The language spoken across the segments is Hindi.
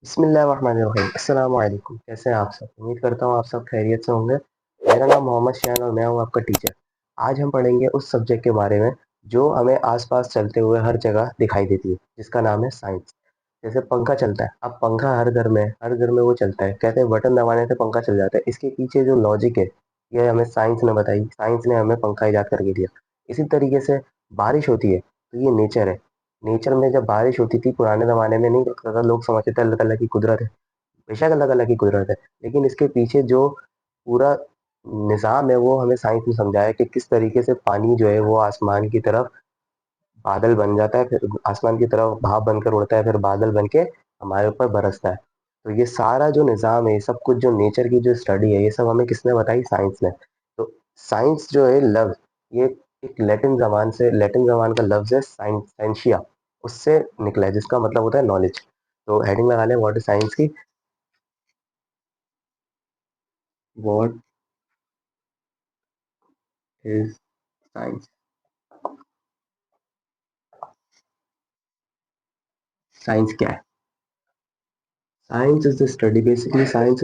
बिस्मिल्लाहिर्रहमानिर्रहीम। अस्सलाम वालेकुम। कैसे हैं आप सब? उम्मीद करता हूँ आप सब खैरियत से होंगे। मेरा नाम मोहम्मद शान और मैं हूँ आपका टीचर। आज हम पढ़ेंगे उस सब्जेक्ट के बारे में जो हमें आस-पास चलते हुए हर जगह दिखाई देती है, जिसका नाम है साइंस। जैसे पंखा चलता है, अब पंखा हर घर में वो चलता है। कहते हैं बटन दबाने से पंखा चल जाता है। इसके पीछे जो लॉजिक है, ये हमें साइंस ने बताई। साइंस ने हमें पंखा इजाद करके दिया। इसी तरीके से बारिश होती है, तो ये नेचर है। नेचर में जब बारिश होती थी पुराने ज़माने में नहीं होता था, लोग समझते थे अल्लाह ताला की कुदरत है। बेशक अल्लाह ताला की कुदरत है, लेकिन इसके पीछे जो पूरा निज़ाम है वो हमें साइंस ने समझाया कि किस तरीके से पानी जो है वो आसमान की तरफ बादल बन जाता है, फिर आसमान की तरफ भाप बनकर उड़ता है, फिर बादल बन के हमारे ऊपर बरसता है। तो ये सारा जो निज़ाम है, ये सब कुछ जो नेचर की जो स्टडी है, ये सब हमें किसने बताई? साइंस ने। तो साइंस जो है लफ्ज़, ये एक लैटिन ज़बान का लफ्ज़ है साइंटिया, उससे निकला है जिसका मतलब होता है नॉलेज। तो हेडिंग लगा लें व्हाट इज़ साइंस की। What is science? साइंस क्या है? Science is the study, basically science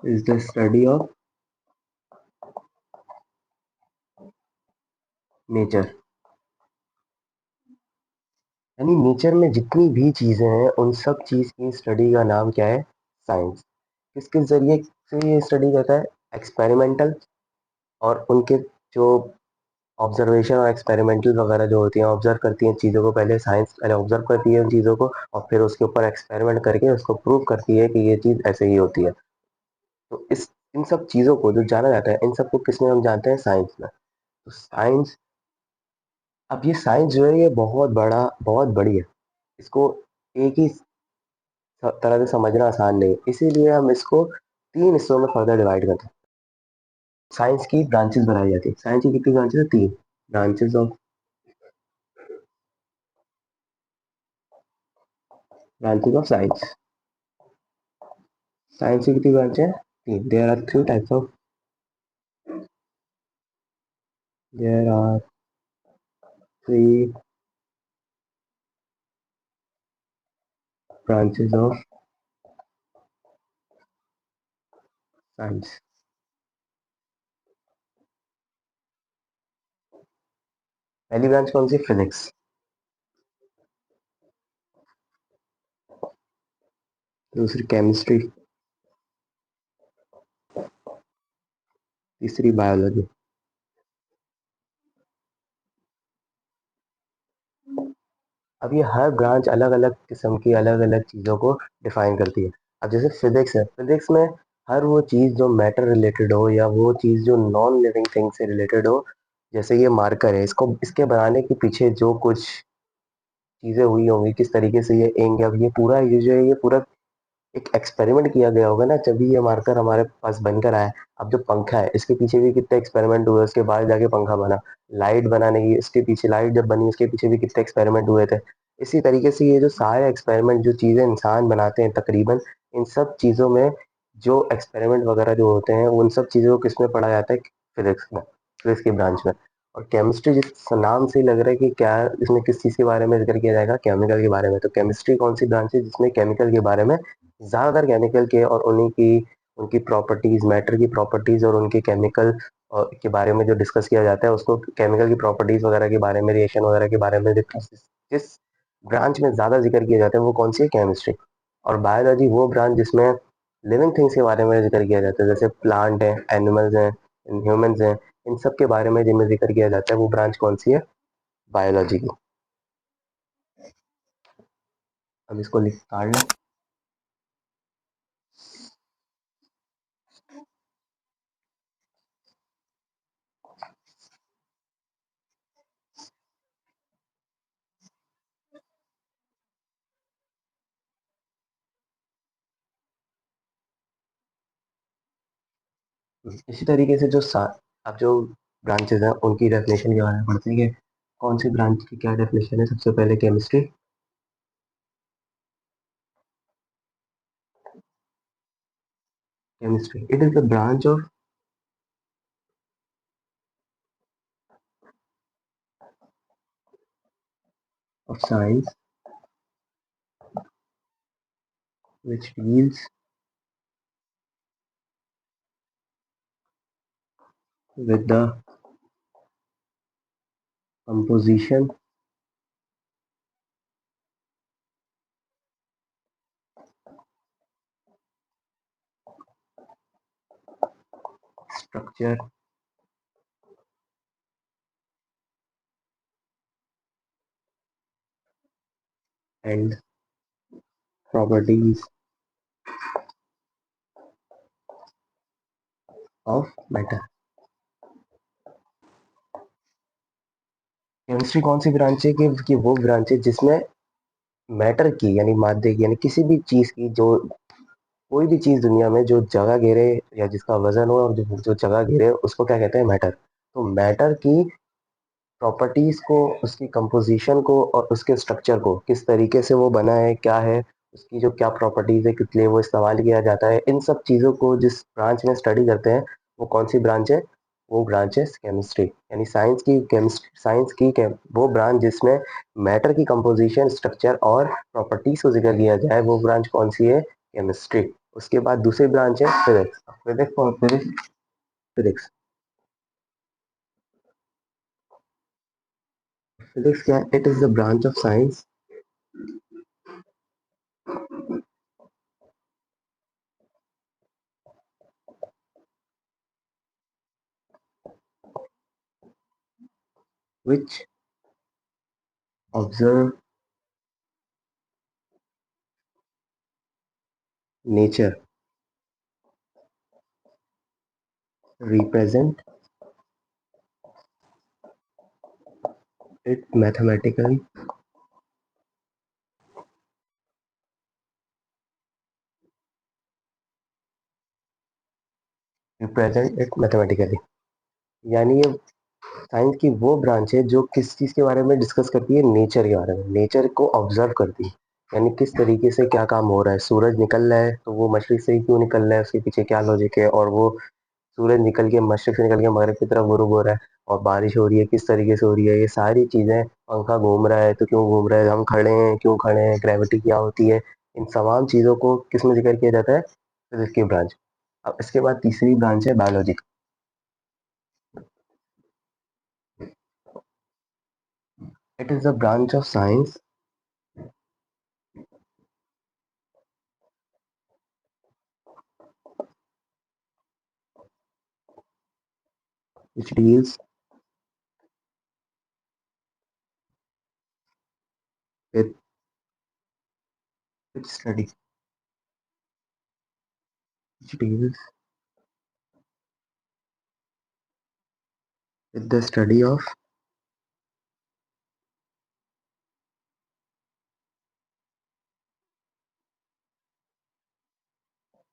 is the study of nature. यानी नेचर में जितनी भी चीज़ें हैं उन सब चीज़ की स्टडी का नाम क्या है? साइंस। किस किस ज़रिए से ये स्टडी करता है? एक्सपेरिमेंटल, और उनके जो ऑब्जर्वेशन और एक्सपेरिमेंटल वगैरह जो होती हैं, ऑब्जर्व करती हैं चीज़ों को। पहले साइंस पहले ऑब्जर्व करती है उन चीज़ों को और फिर उसके ऊपर एक्सपेरिमेंट करके उसको प्रूव करती है कि ये चीज़ ऐसे ही होती है। तो इस इन सब चीज़ों को जो जाना जाता है, इन सबको किसमें हम जानते हैं? साइंस में। तो साइंस, अब ये साइंस जो है ये बहुत बड़ी है। इसको एक ही तरह से समझना आसान नहीं, इसीलिए हम इसको 3 हिस्सों में फर्दर डिवाइड करते हैं। साइंस की ब्रांचेस बनाई जाती है। साइंस की कितनी ब्रांचेस है? 3 ब्रांचेस ऑफ साइंस। साइंस की कितनी ब्रांच है? 3। There are 3 branches of science. पहली ब्रांच कौन सी? फिजिक्स। दूसरी केमिस्ट्री। तीसरी बायोलॉजी। अब ये हर ब्रांच अलग-अलग किस्म की अलग-अलग चीज़ों को डिफाइन करती है। अब जैसे फिजिक्स है, फिजिक्स में हर वो चीज़ जो मैटर रिलेटेड हो या वो चीज़ जो नॉन लिविंग थिंग से रिलेटेड हो, जैसे ये मार्कर है, इसको इसके बनाने के पीछे जो कुछ चीज़ें हुई होंगी, किस तरीके से ये इंक, अब ये जो है ये पूरा एक एक्सपेरिमेंट किया गया होगा ना, तभी ये मार्कर हमारे पास बनकर आया है। अब जो पंखा है, इसके पीछे भी कितने एक्सपेरिमेंट हुए, उसके बाद जाके पंखा बना। लाइट बनाने की, इसके पीछे लाइट जब बनी, उसके पीछे भी कितने एक्सपेरिमेंट हुए थे। इसी तरीके से ये जो सारे एक्सपेरिमेंट, जो चीज़ें इंसान बनाते हैं तकरीबन, इन सब चीज़ों में जो एक्सपेरिमेंट वगैरह जो होते हैं, उन सब चीज़ों को किसमें पढ़ा जाता है? फिज़िक्स में, फिज़िक्स की ब्रांच में। और केमिस्ट्री, जिस नाम से ही लग रहा है कि क्या इसमें किस चीज़ के बारे में ज़िक्र किया जाएगा? केमिकल के बारे में। तो केमिस्ट्री कौन-सी ब्रांच है जिसमें केमिकल के बारे में ज़्यादातर केमिकल के और उनकी प्रॉपर्टीज़, मैटर की प्रॉपर्टीज़ और उनके केमिकल के बारे में जो डिस्कस किया जाता है, उसको केमिकल की प्रॉपर्टीज़ वगैरह के बारे में, रिएक्शन वगैरह के बारे में जिस ब्रांच में ज़्यादा ज़िक्र किया जाता है, वो कौन-सी है? केमिस्ट्री। और बायोलॉजी वो ब्रांच जिसमें लिविंग थिंग्स के बारे में ज़िक्र किया जाता है, जैसे प्लांट है, एनिमल्स हैं, ह्यूमन्स हैं, इन सब के बारे में जिनमें ज़िक्र किया जाता है, वो ब्रांच कौन-सी है? बायोलॉजी की। अब इसको लिख काट लें। इसी तरीके से अब जो ब्रांचेज़ हैं उनकी डेफिनेशन के बारे में पढ़ते हैं कि कौन सी ब्रांच की क्या डेफिनेशन है। सबसे पहले chemistry. Chemistry, it is the branch of of science which deals with the composition, structure, and properties of matter। Chemistry कौन सी ब्रांच है कि वो ब्रांच है जिसमें मैटर की यानी मादे की यानी किसी भी चीज की जो कोई भी चीज दुनिया में जो जगह घेरे या जिसका वजन हो और जो जगह घेरे उसको क्या कहते हैं मैटर। तो मैटर की प्रॉपर्टीज को उसकी कंपोजिशन को और उसके स्ट्रक्चर को किस तरीके से वो बना है क्या है उसकी जो क्या प्रॉपर्टीज है कितने वो इस्तेमाल किया जाता है इन सब चीज़ों को जिस ब्रांच में स्टडी करते हैं वो कौन सी ब्रांच है। वो ब्रांच है केमिस्ट्री यानी साइंस की केमिस्ट्री वो ब्रांच जिसमें मैटर की कंपोजिशन स्ट्रक्चर और प्रॉपर्टीज को जिक्र किया जाए वो ब्रांच कौन सी है केमिस्ट्री। उसके बाद दूसरी ब्रांच है फिजिक्स। फिजिक्स फिजिक्स क्या है it is the branch of science which observe nature, represent it mathematically, represent it mathematically। यानी ये साइंस की वो ब्रांच है जो किस चीज़ के बारे में डिस्कस करती है नेचर के बारे में नेचर को ऑब्जर्व करती है यानी किस तरीके से क्या काम हो रहा है सूरज निकल रहा है तो वो मशरक से ही क्यों निकल रहा है उसके पीछे क्या लॉजिक है और वो सूरज निकल के मशरक से निकल के मगरब की तरफ गुरूब हो रहा है और बारिश हो रही है किस तरीके से हो रही है ये सारी चीज़ें। पंखा घूम रहा है तो क्यों घूम रहा है हम खड़े हैं क्यों खड़े हैं ग्रेविटी क्या होती है इन तमाम चीज़ों को किस में जिक्र किया जाता है फिजिक्स की ब्रांच। अब इसके बाद तीसरी ब्रांच है biology. It is the branch of science which deals with which study which deals with the study of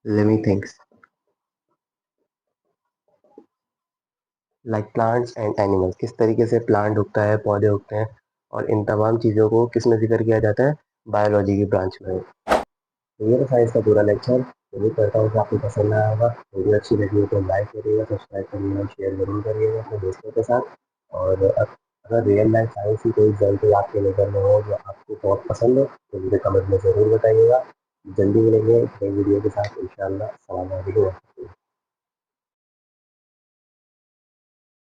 living things like plants and animals किस तरीके से प्लांट उगता है पौधे उगते हैं और इन तमाम चीज़ों को किस में जिक्र किया जाता है बायोलॉजी की ब्रांच में। तो ये था साइंस का पूरा लेक्चर। उम्मीद करता हूँ कि आपको पसंद आया होगा। वीडियो अच्छी लगी हो तो लाइक करिएगा सब्सक्राइब करिएगा शेयर जरूर करिएगा अपने दोस्तों के साथ। और अगर रियल लाइफ साइंस की कोई एग्जाम्पल आपके नज़र में हो जो आपको बहुत पसंद हो तो मुझे कमेंट में ज़रूर बताइएगा। जल्दी मिलेंगे नई वीडियो के साथ इंशाल्लाह। अस्सलाम वालेकुम।